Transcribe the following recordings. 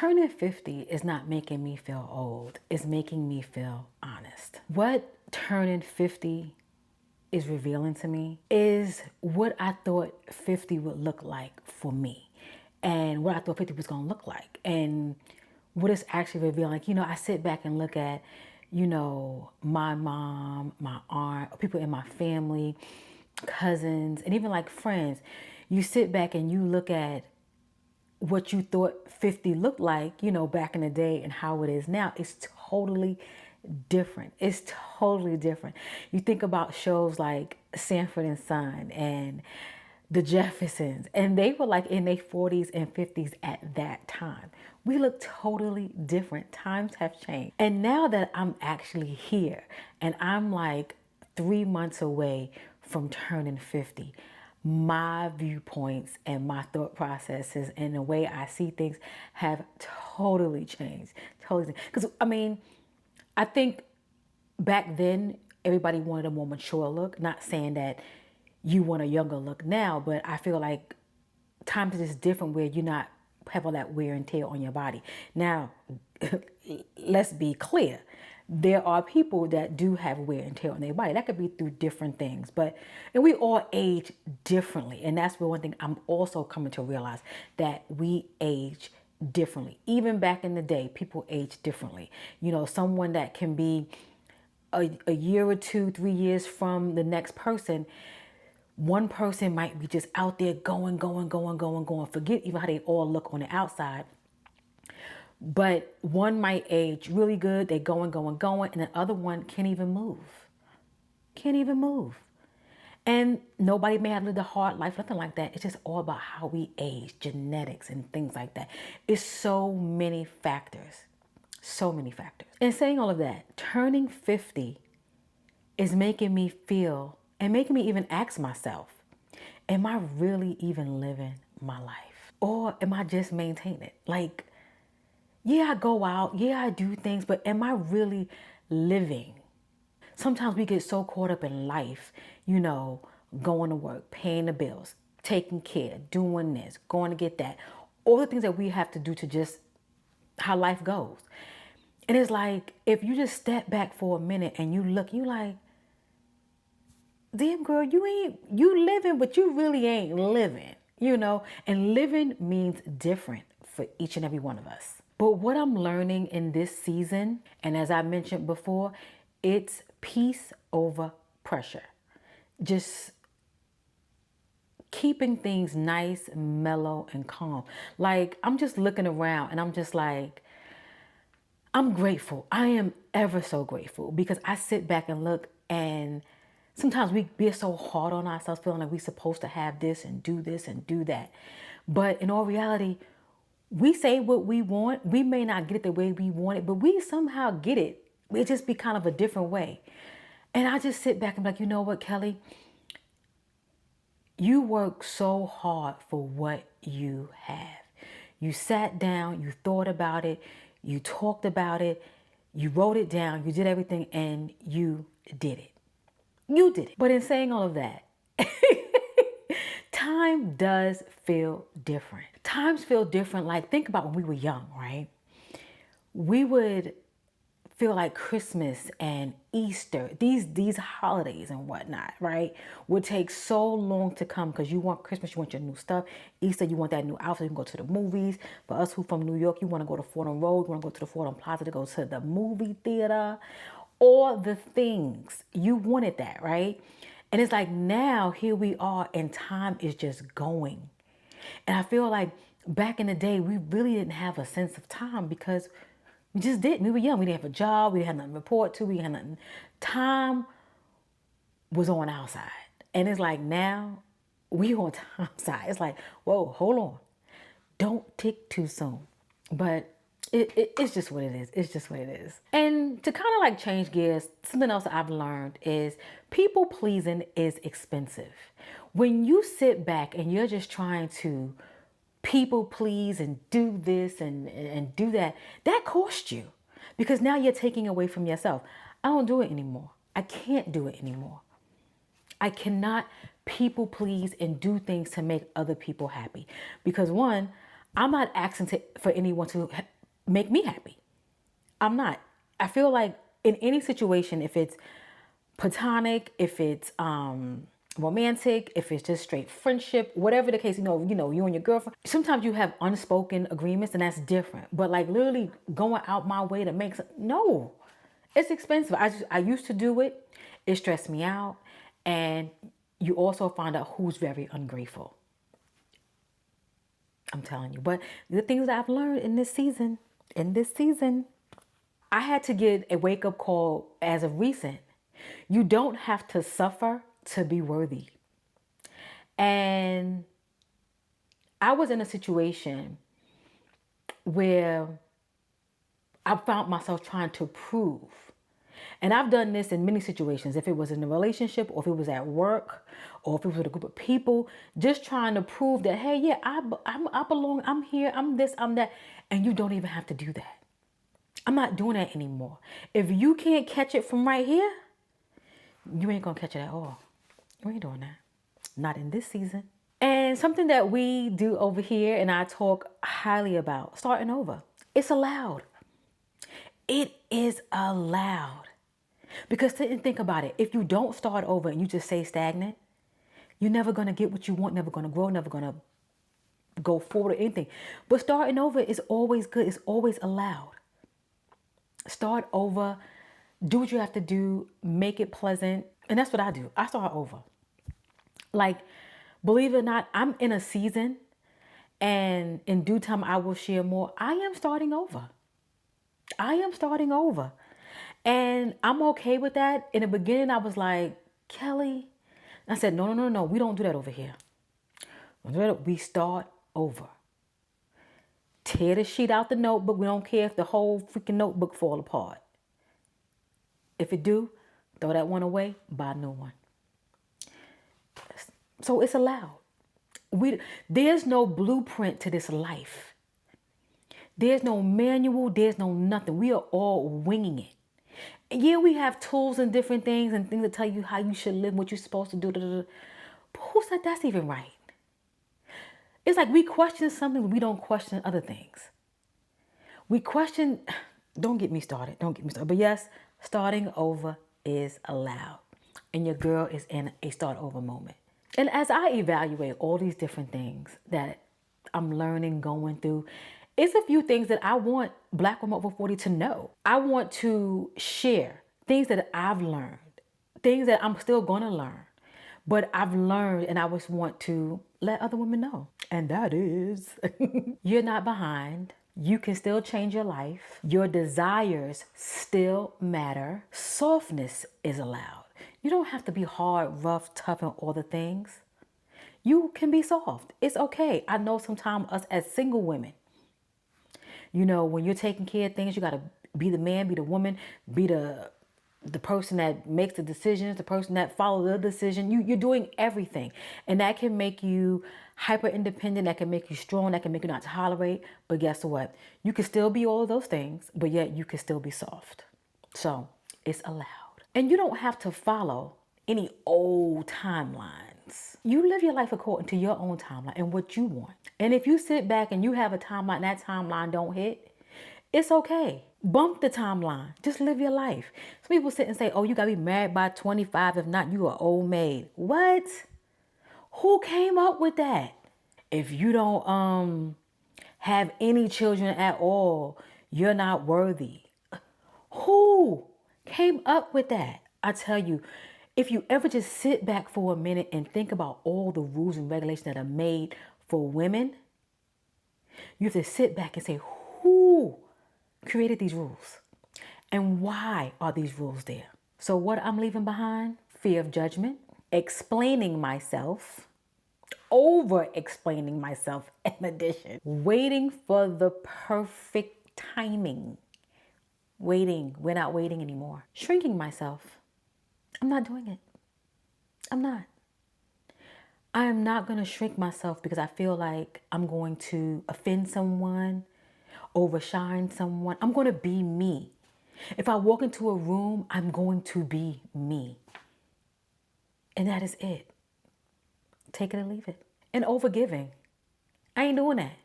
Turning 50 is not making me feel old. It's making me feel honest. What turning 50 is revealing to me is what I thought 50 would look like for me and what I thought 50 was going to look like and what it's actually revealing. Like, I sit back and look at, my mom, my aunt, people in my family, cousins, and even like friends. You sit back and you look at what you thought 50 looked like, back in the day and how it is now. It's totally different. It's totally different. You think about shows like Sanford and Son and the Jeffersons, and they were like in their 40s and 50s at that time. We look totally different. Times have changed. And now that I'm actually here and I'm like 3 months away from turning 50, my viewpoints and my thought processes and the way I see things have totally changed. Totally. Because, I think back then, everybody wanted a more mature look. Not saying that you want a younger look now, but I feel like times is just different where you're not have all that wear and tear on your body. Now, let's be clear. There are people that do have wear and tear on their body. That could be through different things, and we all age differently. And that's one thing I'm also coming to realize, that we age differently. Even back in the day, people age differently. Someone that can be a year or 2, 3 years from the next person, one person might be just out there going. Forget even how they all look on the outside. But one might age really good. They're going. And the other one can't even move. Can't even move. And nobody may have lived a hard life, nothing like that. It's just all about how we age, genetics and things like that. It's so many factors. So many factors. And saying all of that, turning 50 is making me feel and making me even ask myself, am I really even living my life? Or am I just maintaining it? Like, yeah, I go out. Yeah, I do things. But am I really living? Sometimes we get so caught up in life, going to work, paying the bills, taking care, doing this, going to get that. All the things that we have to do to just how life goes. And it's like, if you just step back for a minute and you look, you like, damn girl, you living, but you really ain't living, and living means different for each and every one of us. But what I'm learning in this season, and as I mentioned before, it's peace over pressure. Just keeping things nice, mellow, and calm. Like, I'm just looking around and I'm just like, I'm grateful. I am ever so grateful, because I sit back and look, and sometimes we're so hard on ourselves, feeling like we're supposed to have this and do that. But in all reality, we say what we want. We may not get it the way we want it, but we somehow get it. It just be kind of a different way. And I just sit back and be like, you know what, Kelly? You work so hard for what you have. You sat down, you thought about it, you talked about it, you wrote it down, you did everything, and you did it. You did it. But in saying all of that, time does feel different. Times feel different. Like, think about when we were young, right? We would feel like Christmas and Easter, these holidays and whatnot, right, would take so long to come, because you want Christmas, you want your new stuff. Easter, you want that new outfit, you can go to the movies. For us who from New York, you want to go to Fordham Road, you want to go to the Fordham Plaza to go to the movie theater. All the things, you wanted that, right? And it's like, now here we are and time is just going. And I feel like back in the day, we really didn't have a sense of time, because we just didn't. We were young. We didn't have a job. We didn't have nothing to report to. We didn't have nothing. Time was on our side. And it's like, now we on time side. It's like, whoa, hold on. Don't tick too soon. But it's just what it is. It's just what it is. And to kind of like change gears, something else that I've learned is people pleasing is expensive. When you sit back and you're just trying to people please and do this and do that, that costs you, because now you're taking away from yourself. I don't do it anymore. I can't do it anymore. I cannot people please and do things to make other people happy, because one, I'm not asking for anyone to make me happy. I'm not. I feel like in any situation, if it's platonic, if it's romantic, if it's just straight friendship, whatever the case, you and your girlfriend, sometimes you have unspoken agreements and that's different. But like literally going out my way to make no, it's expensive. I used to do it. It stressed me out. And you also find out who's very ungrateful. I'm telling you. But the things that I've learned in this season, I had to get a wake up call as of recent. You don't have to suffer to be worthy. And I was in a situation where I found myself trying to prove. And I've done this in many situations. If it was in a relationship, or if it was at work, or if it was with a group of people, just trying to prove that, hey, yeah, I belong, I'm here, I'm this, I'm that. And you don't even have to do that. I'm not doing that anymore. If you can't catch it from right here, you ain't gonna catch it at all. We ain't doing that. Not in this season. And something that we do over here, and I talk highly about, starting over. It's allowed. It is allowed. Because think about it. If you don't start over and you just stay stagnant, you're never going to get what you want, never going to grow, never going to go forward or anything. But starting over is always good. It's always allowed. Start over. Do what you have to do. Make it pleasant. And that's what I do. I start over. Like, believe it or not, I'm in a season, and in due time I will share more. I am starting over. And I'm okay with that. In the beginning, I was like, Kelly, I said, no. We don't do that over here. We start over. Tear the sheet out the notebook. We don't care if the whole freaking notebook fall apart. If it do, throw that one away, buy a new one. So it's allowed. There's no blueprint to this life. There's no manual. There's no nothing. We are all winging it. Yeah, we have tools and different things and things that tell you how you should live, what you're supposed to do. But who said that's even right? It's like we question something, we don't question other things. We question, don't get me started. But yes, starting over is allowed. And your girl is in a start over moment. And as I evaluate all these different things that I'm learning, going through, it's a few things that I want Black women over 40 to know. I want to share things that I've learned, things that I'm still going to learn. But I've learned, and I just want to let other women know. And that is, you're not behind. You can still change your life. Your desires still matter. Softness is allowed. You don't have to be hard, rough, tough, and all the things. You can be soft. It's okay. I know sometimes us as single women, when you're taking care of things, you got to be the man, be the woman, be the person that makes the decisions, the person that follows the decision. You're doing everything. And that can make you hyper independent. That can make you strong. That can make you not tolerate. But guess what? You can still be all of those things, but yet you can still be soft. So it's allowed. And you don't have to follow any old timelines. You live your life according to your own timeline and what you want. And if you sit back and you have a timeline, that timeline don't hit, it's okay. Bump the timeline. Just live your life. Some people sit and say, oh, you got to be married by 25. If not, you are old maid. What? Who came up with that? If you don't have any children at all, you're not worthy. Who came up with that? I tell you, if you ever just sit back for a minute and think about all the rules and regulations that are made for women, you have to sit back and say, who created these rules? And why are these rules there? So what I'm leaving behind? Fear of judgment, explaining myself, over-explaining myself in addition, waiting for the perfect timing. Waiting. We're not waiting anymore. Shrinking myself. I'm not doing it. I'm not. I am not going to shrink myself because I feel like I'm going to offend someone, overshine someone. I'm going to be me. If I walk into a room, I'm going to be me. And that is it. Take it or leave it. And overgiving. I ain't doing that.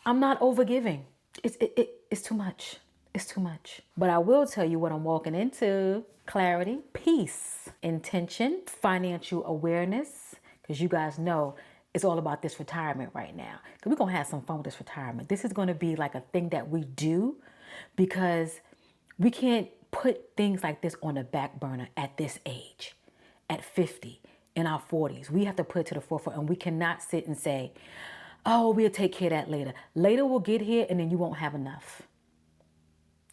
I'm not overgiving. It's too much. It's too much. But I will tell you what I'm walking into: clarity, peace, intention, financial awareness. Because you guys know it's all about this retirement right now. Because we're going to have some fun with this retirement. This is going to be like a thing that we do because we can't put things like this on the back burner at this age, at 50, in our 40s. We have to put it to the forefront, and we cannot sit and say, oh, we'll take care of that later. Later we'll get here and then you won't have enough.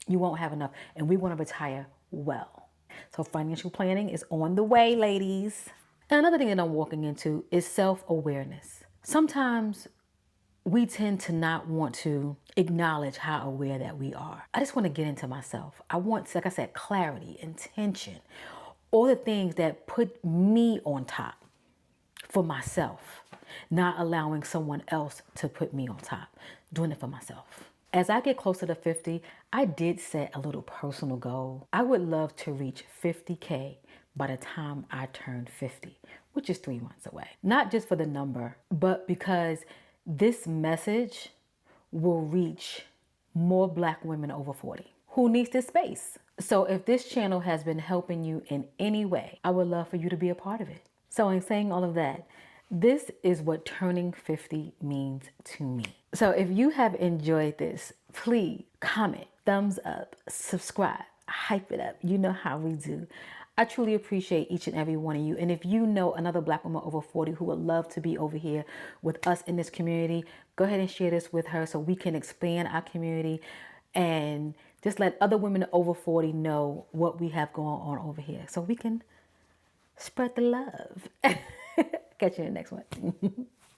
You won't have enough. And we want to retire well. So financial planning is on the way, ladies. And another thing that I'm walking into is self-awareness. Sometimes we tend to not want to acknowledge how aware that we are. I just want to get into myself. I want, like I said, clarity, intention, all the things that put me on top for myself, not allowing someone else to put me on top, doing it for myself. As I get closer to 50, I did set a little personal goal. I would love to reach 50K by the time I turn 50, which is 3 months away. Not just for the number, but because this message will reach more Black women over 40 who needs this space. So if this channel has been helping you in any way, I would love for you to be a part of it. So in saying all of that, this is what turning 50 means to me. So if you have enjoyed this, please comment, thumbs up, subscribe, hype it up. You know how we do. I truly appreciate each and every one of you. And if you know another Black woman over 40 who would love to be over here with us in this community, go ahead and share this with her so we can expand our community and just let other women over 40 know what we have going on over here so we can spread the love. Catch you in the next one.